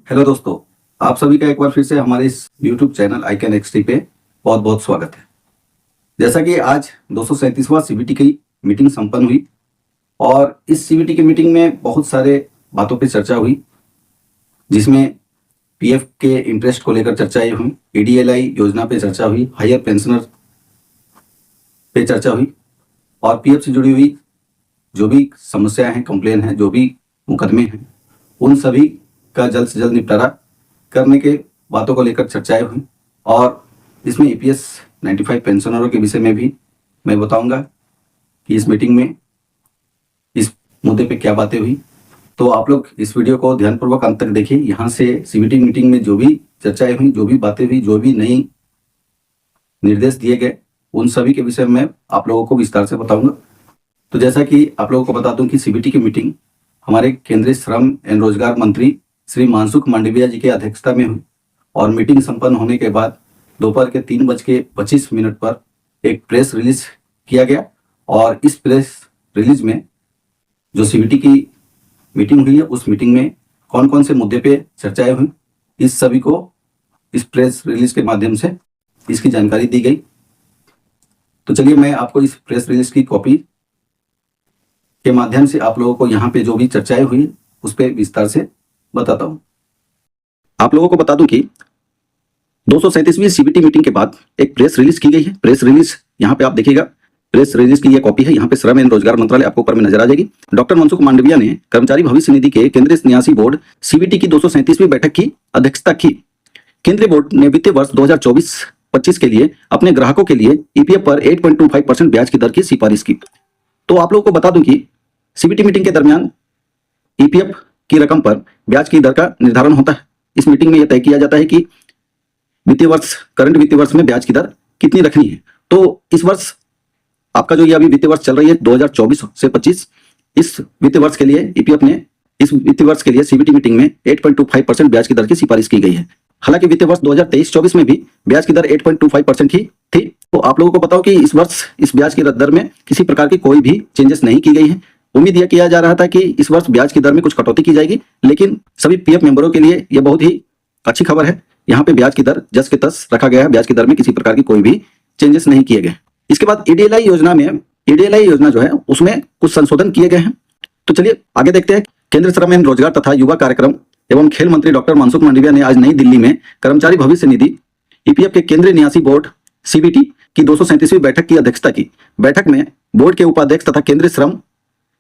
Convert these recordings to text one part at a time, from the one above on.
Hello दोस्तों, आप सभी का एक बार फिर से हमारे इस YouTube चैनल आई कैन एक्सटी पे बहुत बहुत स्वागत है। जैसा कि आज 237वां सीबीटी की मीटिंग संपन्न हुई और इस सीबीटी की मीटिंग में बहुत सारे बातों पे चर्चा हुई, जिसमें पीएफ के इंटरेस्ट को लेकर चर्चाएं हुई, ईडीएलआई योजना पे चर्चा हुई, हायर पेंशनर पे चर्चा हुई और पीएफ से जुड़ी हुई जो भी समस्याएं हैं, कंप्लेन हैं, जो भी मुकदमे हैं, उन सभी का जल्द से जल्द निपटारा करने के बातों को लेकर चर्चाएं हुई। और इसमें ईपीएस 95 पेंशनरों के विषय में भी मैं बताऊंगा कि इस मीटिंग में इस मुद्दे पे क्या बातें हुई। तो आप लोग इस वीडियो को ध्यानपूर्वक अंत तक देखिए। यहाँ से सीबीटी मीटिंग में जो भी चर्चाएं हुई, जो भी बातें हुई, जो भी नई निर्देश दिए गए, उन सभी के विषय में आप लोगों को विस्तार से बताऊंगा। तो जैसा कि आप लोगों को बता दूं कि सीबीटी की मीटिंग हमारे केंद्रीय श्रम एवं रोजगार मंत्री श्री मनसुख मांडविया जी की अध्यक्षता में हुई और मीटिंग संपन्न होने के बाद दोपहर के 3:25 पर एक प्रेस रिलीज किया गया। और इस प्रेस रिलीज में जो सीबीटी की मीटिंग हुई है, उस मीटिंग में कौन कौन से मुद्दे पे चर्चाएं हुई, इस सभी को इस प्रेस रिलीज के माध्यम से इसकी जानकारी दी गई। तो चलिए मैं आपको इस प्रेस रिलीज की कॉपी के माध्यम से आप लोगों को यहाँ पे जो भी चर्चाएं हुई उस पर विस्तार से बताता हूँ। आप लोगों को बता दूं कि 237वीं सीबीटी मीटिंग के बाद एक प्रेस रिलीज की गई है। प्रेस रिलीज यहाँ पे आप देखिएगा, प्रेस रिलीज की ये कॉपी है। यहाँ पे श्रम एवं रोजगार मंत्रालय आपको ऊपर में नजर आ जाएगी। डॉक्टर मनसुख मांडविया ने कर्मचारी भविष्य निधि के केंद्रीय न्यासी बोर्ड सीबीटी की 237वीं बैठक की अध्यक्षता की। केंद्रीय बोर्ड ने वित्तीय वर्ष 2024-25 के लिए अपने ग्राहकों के लिए ईपीएफ पर 8.25% ब्याज की दर की सिफारिश की। तो आप लोगों को बता दूं कि सीबीटी मीटिंग के दरमियान ईपीएफ की रकम पर ब्याज की दर का निर्धारण होता है। इस मीटिंग में यह तय किया जाता है कि करंट वित्तीय वर्ष में ब्याज की दर कितनी रखनी है। तो इस वर्ष आपका जो ये अभी वित्तीय वर्ष चल रही है 2024 से 25, इस वित्तीय वर्ष के लिए ईपीएफ ने इस वित्तीय वर्ष के लिए सीबीटी मीटिंग में 8.25% ब्याज की दर की सिफारिश की गई है। हालांकि वित्तीय वर्ष 2023-24 में भी ब्याज की दर 8.25% ही थी। तो आप लोगों को बताओ कि इस वर्ष इस ब्याज की दर में किसी प्रकार की कोई भी चेंजेस नहीं की गई है। उम्मीद यह किया जा रहा था कि इस वर्ष ब्याज की दर में कुछ कटौती की जाएगी, लेकिन सभी पीएफ मेंबरों के लिए यह बहुत ही अच्छी खबर है। यहाँ पे ब्याज की दर जस के तस रखा गया है। ब्याज की दर में किसी प्रकार की कोई भी चेंजेस नहीं किए गए। इसके बाद ईडीएलआई योजना जो है उसमें कुछ संशोधन किए गए हैं। तो चलिए आगे देखते हैं। केंद्रीय श्रम एवं रोजगार तथा युवा कार्यक्रम एवं खेल मंत्री डॉक्टर मनसुख मांडविया ने आज नई दिल्ली में कर्मचारी भविष्य निधि ईपीएफ के केंद्रीय न्यासी बोर्ड सीबीटी की 237वीं बैठक की अध्यक्षता की। बैठक में बोर्ड के उपाध्यक्ष तथा केंद्रीय श्रम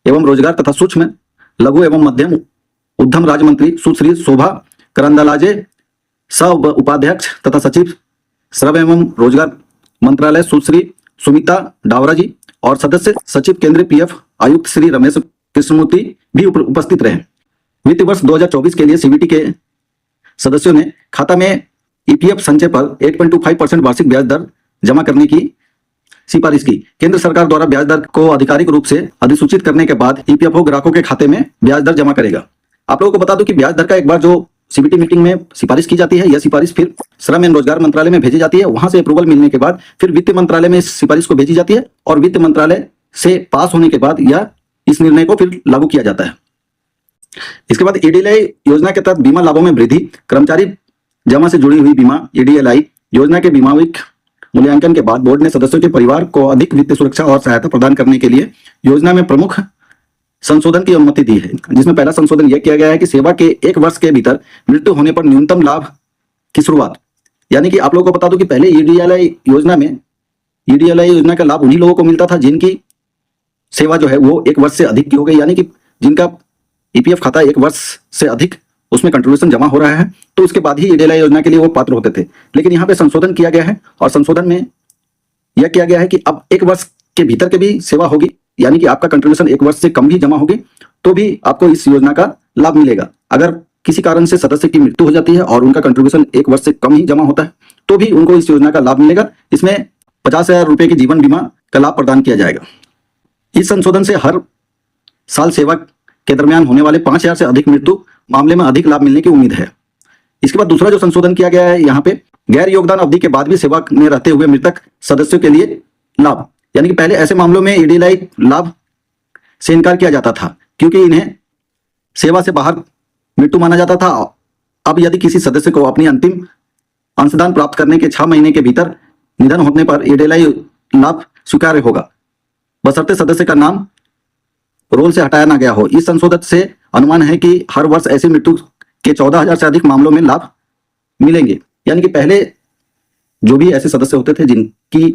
एवं रोजगार तथा सूक्ष्म लघु एवं मध्यम उद्यम राज्य मंत्री सुश्री शोभा करंदलाजे, सह उपाध्यक्ष तथा सचिव श्रम एवं रोजगार मंत्रालय सुश्री सुमिता डावरा जी और सदस्य सचिव केंद्रीय पीएफ आयुक्त श्री रमेश कृष्णमूर्ति भी उपस्थित रहे। वित्तीय वर्ष 2024 के लिए सीबीटी के सदस्यों ने खाता में ईपीएफ संचय पर 8.25% वार्षिक ब्याज दर जमा करने की सिफारिश की। केंद्र सरकार द्वारा ब्याज दर को आधिकारिक रूप से अधिसूचित करने के बाद ईपीएफओ ग्राहकों के खाते में ब्याज दर जमा करेगा। आप लोगों को बता दूं कि ब्याज दर का एक बार जो सीबीटी मीटिंग में सिफारिश की जाती है, यह सिफारिश फिर श्रम एवं रोजगार मंत्रालय में भेजी जाती है। वहां से अप्रूवल मिलने के बाद फिर वित्त मंत्रालय में इस सिफारिश को भेजी जाती है और वित्त मंत्रालय से पास होने के बाद यह इस निर्णय को फिर लागू किया जाता है। इसके बाद ईडीएलआई योजना के तहत बीमा लाभों में वृद्धि। कर्मचारी जमा से जुड़ी हुई बीमा ईडीएलआई योजना के बीमाविक मूल्यांकन के बाद बोर्ड ने सदस्यों के परिवार को अधिक वित्तीय सुरक्षा और सहायता प्रदान करने के लिए योजना में प्रमुख संशोधन की अनुमति दी है, जिसमें पहला संशोधन यह किया गया है कि सेवा के 1 वर्ष के भीतर मृत्यु होने पर न्यूनतम लाभ की शुरुआत। यानी कि आप लोगों को बता दूं कि पहले ईडीएलआई योजना का लाभ उन्हीं लोगों को मिलता था जिनकी सेवा जो है वो 1 वर्ष से अधिक की हो गई, यानी कि जिनका ईपीएफ खाता 1 वर्ष से अधिक उसमें कंट्रीब्यूशन जमा हो रहा है, तो उसके बाद ही ईडीएलआई योजना के लिए वो पात्र होते थे। लेकिन यहाँ पे संशोधन किया गया है और संशोधन में यह किया गया है कि अब 1 वर्ष के भीतर के भी सेवा होगी, यानी कि आपका कंट्रीब्यूशन 1 वर्ष से कम भी जमा होगी तो भी आपको इस योजना का लाभ मिलेगा। अगर किसी कारण से सदस्य की मृत्यु हो जाती है और उनका कंट्रीब्यूशन 1 वर्ष से कम ही जमा होता है तो भी उनको इस योजना का लाभ मिलेगा। इसमें 50,000 रुपए की जीवन बीमा का लाभ प्रदान किया जाएगा। इस संशोधन से हर साल सेवा के दरमियान होने वाले 5,000 से अधिक मृत्यु मामले में अधिक लाभ मिलने की उम्मीद है। इसके बाद दूसरा जो संशोधन किया गया है, यहाँ पे गैर योगदान अवधि के बाद भी सेवा में रहते हुए मृतक सदस्यों के लिए लाभ। यानी कि पहले ऐसे मामलों में ईडीएलआई लाभ से इनकार किया जाता था क्योंकि इन्हें सेवा से बाहर मृत्यु माना जाता था। अब यदि किसी सदस्य को अपनी अंतिम अंशदान प्राप्त करने के 6 महीने के भीतर निधन होने पर ईडीएलआई लाभ स्वीकार्य होगा, बशर्ते सदस्य का नाम रोल से हटाया ना गया हो। इस संशोधन से अनुमान है कि हर वर्ष ऐसी मृत्यु के 14,000 से अधिक मामलों में लाभ मिलेंगे। यानी कि पहले जो भी ऐसे सदस्य होते थे जिनकी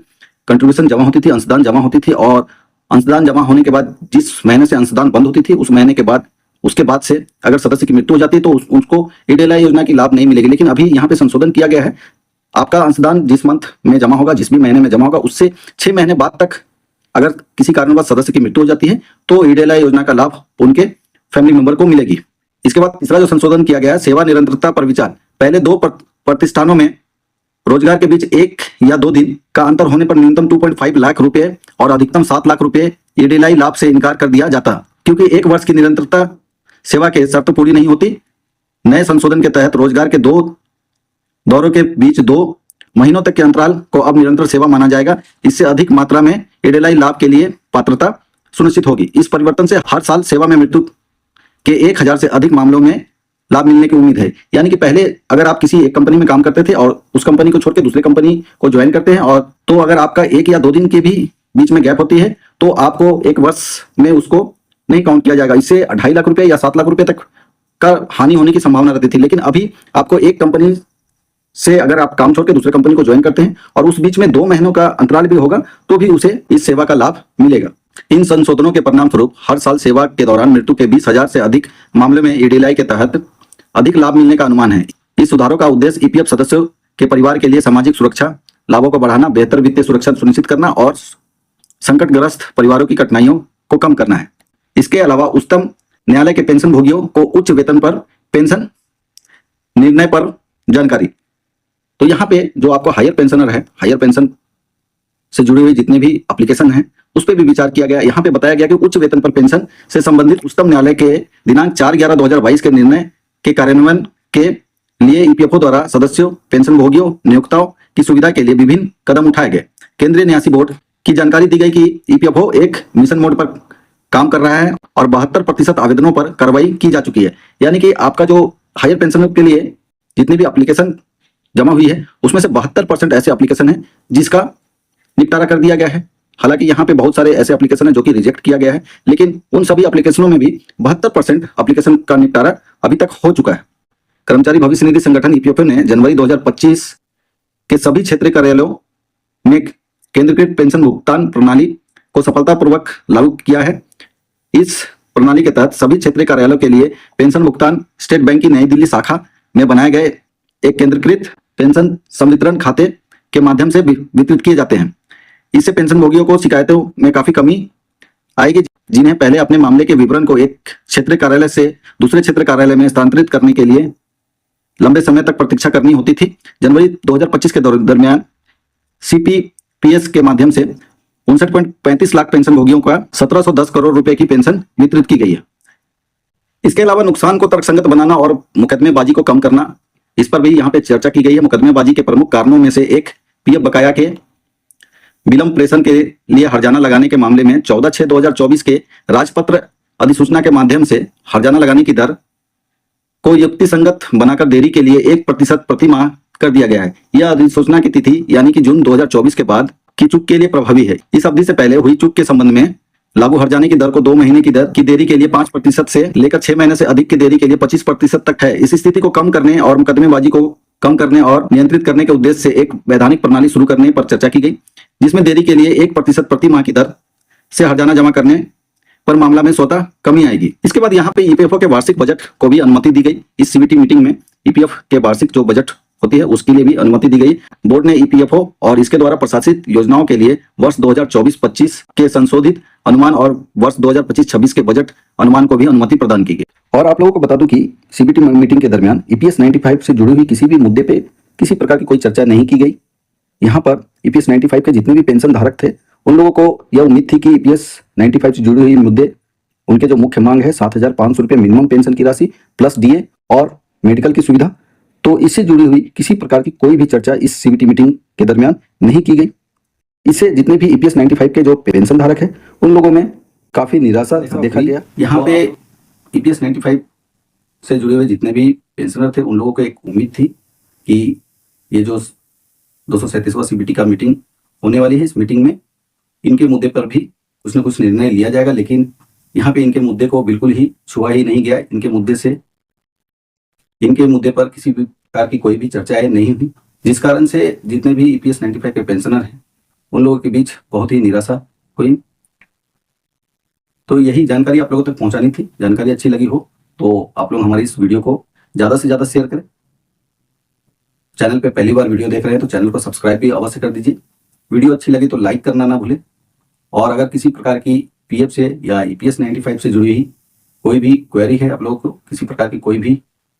कंट्रीब्यूशन जमा होती थी, अंशदान जमा होती थी, और अंशदान जमा होने के बाद जिस महीने से अंशदान बंद होती थी उस महीने के बाद उसके बाद से अगर सदस्य की मृत्यु हो जाती है तो उसको ईडीएलआई योजना की लाभ नहीं मिलेगी। लेकिन अभी यहाँ पे संशोधन किया गया है, आपका अंशदान जिस मंथ में जमा होगा, जिस भी महीने में जमा होगा, उससे 6 महीने बाद तक अगर किसी कारणवश सदस्य की मृत्यु हो जाती है तो ईडीएलआई योजना का लाभ उनके फैमिली मेंबर को मिलेगी। इसके बाद तीसरा जो संशोधन किया गया है, सेवा निरंतरता पर विचार। पहले 2 प्रतिष्ठानों में रोजगार के बीच 1 या 2 दिन का अंतर होने पर न्यूनतम 2.5 लाख रुपए और अधिकतम 7 लाख रुपए ईडीएलआई लाभ से इनकार कर दिया जाता, क्योंकि 1 वर्ष की निरंतरता सेवा के शर्त पूरी नहीं होती। नए संशोधन के तहत रोजगार के 2 दौरों के बीच 2 महीनों तक के अंतराल को अब निरंतर सेवा माना जाएगा। इससे अधिक मात्रा में ईडीएलआई लाभ के लिए पात्रता सुनिश्चित होगी। इस परिवर्तन से हर साल सेवा में मृत्यु के 1000 से अधिक मामलों में लाभ मिलने की उम्मीद है। यानी कि पहले अगर आप किसी एक कंपनी में काम करते थे और उस कंपनी को छोड़ के दूसरे कंपनी को ज्वाइन करते हैं, और तो अगर आपका 1 या 2 दिन के भी बीच में गैप होती है तो आपको 1 वर्ष में उसको नहीं काउंट किया जाएगा। इससे 2.5 लाख रुपए या 7 लाख रुपए तक का हानि होने की संभावना रहती थी। लेकिन अभी आपको एक कंपनी से अगर आप काम छोड़ के दूसरे कंपनी को ज्वाइन करते हैं और उस बीच में 2 महीनों का अंतराल भी होगा तो भी उसे इस सेवा का लाभ मिलेगा। इन संशोधनों के परिणाम स्वरूप हर साल सेवा के दौरान मृत्यु के 20,000 से अधिक मामले में ईडीएलआई के तहत अधिक लाभ मिलने का अनुमान है। इस सुधारों का उद्देश्य ईपीएफ सदस्यों के परिवार के लिए सामाजिक सुरक्षा लाभों को बढ़ाना, बेहतर वित्तीय सुरक्षा सुनिश्चित करना और संकटग्रस्त परिवारों की कठिनाइयों को कम करना है। इसके अलावा उच्चतम न्यायालय के पेंशन भोगियों को उच्च वेतन पर पेंशन निर्णय पर जानकारी। तो यहाँ पे जो आपको हायर पेंशनर है, हायर पेंशन से जुड़ी हुई जितने भी एप्लीकेशन हैं उस पर भी विचार किया गया। यहाँ पे बताया गया कि उच्च वेतन पर पेंशन से संबंधित उच्चतम न्यायालय के दिनांक 4/11/2022 के निर्णय के कार्यान्वयन के लिए ईपीएफओ द्वारा सदस्यों, पेंशन भोगियों, नियोक्ताओं की सुविधा के लिए विभिन्न कदम उठाए गए। केंद्रीय न्यासी बोर्ड की जानकारी दी गई कि ईपीएफओ एक मिशन मोड पर काम कर रहा है और 72% आवेदनों पर कार्रवाई की जा चुकी है। यानी कि आपका जो हायर पेंशन के लिए जितनी भी एप्लीकेशन जमा हुई है उसमें से 72% ऐसे एप्लीकेशन है जिसका निपटारा कर दिया गया है। हालांकि यहाँ पे बहुत सारे ऐसे एप्लीकेशन है जो कि रिजेक्ट किया गया है, लेकिन उन सभी एप्लीकेशनों में भी 72% एप्लीकेशन का निपटारा अभी तक हो चुका है। कर्मचारी भविष्य निधि संगठन ईपीएफओ ने जनवरी 2025 के सभी क्षेत्रीय कार्यालयों में केंद्रीकृत पेंशन भुगतान प्रणाली को सफलतापूर्वक लागू किया है। इस प्रणाली के तहत सभी क्षेत्रीय कार्यालयों के लिए पेंशन भुगतान स्टेट बैंक की नई दिल्ली शाखा में बनाए गए एक केंद्रीकृत पेंशन संवितरण खाते के माध्यम से वितरित किए जाते हैं। इससे पेंशन भोगियों को शिकायतों में काफी कमी आएगी, जिन्हें पहले अपने मामले के विवरण को एक क्षेत्रीय कार्यालय से दूसरे क्षेत्रीय कार्यालय में स्थानांतरित करने के लिए लंबे समय तक प्रतीक्षा करनी होती थी। जनवरी 2025 के दरमियान सीपीपीएस के माध्यम से 59.35 लाख पेंशन भोगियों का 1710 करोड़ रुपए की पेंशन वितरित की गई है। इसके अलावा नुकसान को तर्कसंगत बनाना और मुकदमेबाजी को कम करना, इस पर भी यहाँ पे चर्चा की गई है। मुकदमेबाजी के प्रमुख कारणों में से एक पीएफ बकाया के विलंब प्रेषण के लिए हर्जाना लगाने के मामले में 14/6/2024 के राजपत्र अधिसूचना के माध्यम से हर्जाना लगाने की दर को युक्तिसंगत बनाकर देरी के लिए 1% प्रति माह कर दिया गया है। यह अधिसूचना की तिथि यानी कि जून 2024 के बाद की चूक के लिए प्रभावी है। इस अवधि से पहले हुई चूक के संबंध में लागू हर्जाने की दर को 2 महीने की दर की देरी के लिए 5% से लेकर 6 महीने से अधिक की देरी के लिए 25% तक है। इस स्थिति को कम करने और मुकदमेबाजी को कम करने और नियंत्रित करने के उद्देश्य से एक वैधानिक प्रणाली शुरू करने पर चर्चा की गई, जिसमें देरी के लिए 1% प्रति माह की दर से हर्जाना जमा करने पर मामला में स्वतः कमी आएगी। इसके बाद यहाँ पे ईपीएफओ के वार्षिक बजट को भी अनुमति दी गई। इस सीबीटी मीटिंग में ईपीएफ के वार्षिक जो बजट होती है उसके लिए भी अनुमति दी गई। बोर्ड ने ईपीएफओ और इसके द्वारा प्रशासित योजनाओं के लिए वर्ष 2024-25 के संशोधित अनुमान और वर्ष 2025-26 के बजट अनुमान को भी अनुमति प्रदान की गई। और आप लोगों को बता दूं कि सीबीटी मीटिंग के दरमियान ईपीएस 95 से जुड़ी हुई किसी भी मुद्दे पे किसी प्रकार की कोई चर्चा नहीं की गई। यहाँ पर ईपीएस 95 के जितने भी पेंशन धारक थे उन लोगों को यह उम्मीद थी कि ईपीएस 95 से जुड़ी हुई मुद्दे, उनके जो मुख्य मांग है 7,500 रुपये मिनिमम पेंशन की राशि प्लस डीए और मेडिकल की सुविधा, तो इससे जुड़ी हुई किसी प्रकार की कोई भी चर्चा इस सीबीटी मीटिंग के दरमियान नहीं की गई। इससे जितने भी ईपीएस 95 के जो पेंशन धारक है उन लोगों में काफी निराशा देखा गया। यहाँ पे ईपीएस 95 से जुड़े हुए जितने भी पेंशनर थे उन लोगों को एक उम्मीद थी कि ये जो 237वां सीबीटी का मीटिंग होने वाली है, इस मीटिंग में इनके मुद्दे पर भी कुछ न कुछ निर्णय लिया जाएगा, लेकिन यहाँ पे इनके मुद्दे को बिल्कुल ही छुआ ही नहीं गया। इनके मुद्दे पर किसी भी प्रकार की कोई भी चर्चाएं नहीं हुई, जिस कारण से जितने भी ईपीएस 95 के पेंशनर हैं उन लोगों के बीच बहुत ही निराशा हुई। तो यही जानकारी आप लोगों तक पहुंचानी थी। जानकारी अच्छी लगी हो तो आप लोग हमारी इस वीडियो को ज़्यादा से ज़्यादा शेयर करें। चैनल पे पहली बार वीडियो देख रहे हैं तो चैनल को सब्सक्राइब भी अवश्य कर दीजिए। वीडियो अच्छी लगी तो लाइक करना ना भूलें। और अगर किसी प्रकार की पीएफ से या ईपीएस 95 से जुड़ी हुई कोई भी क्वेरी है, आप लोगों को किसी प्रकार की कोई भी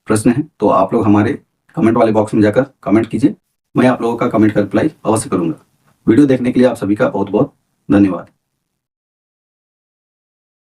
प्रश्न है, तो आप लोग हमारे कमेंट वाले बॉक्स में जाकर कमेंट कीजिए। मैं आप लोगों का कमेंट का रिप्लाई अवश्य करूंगा। वीडियो देखने के लिए आप सभी का बहुत बहुत धन्यवाद।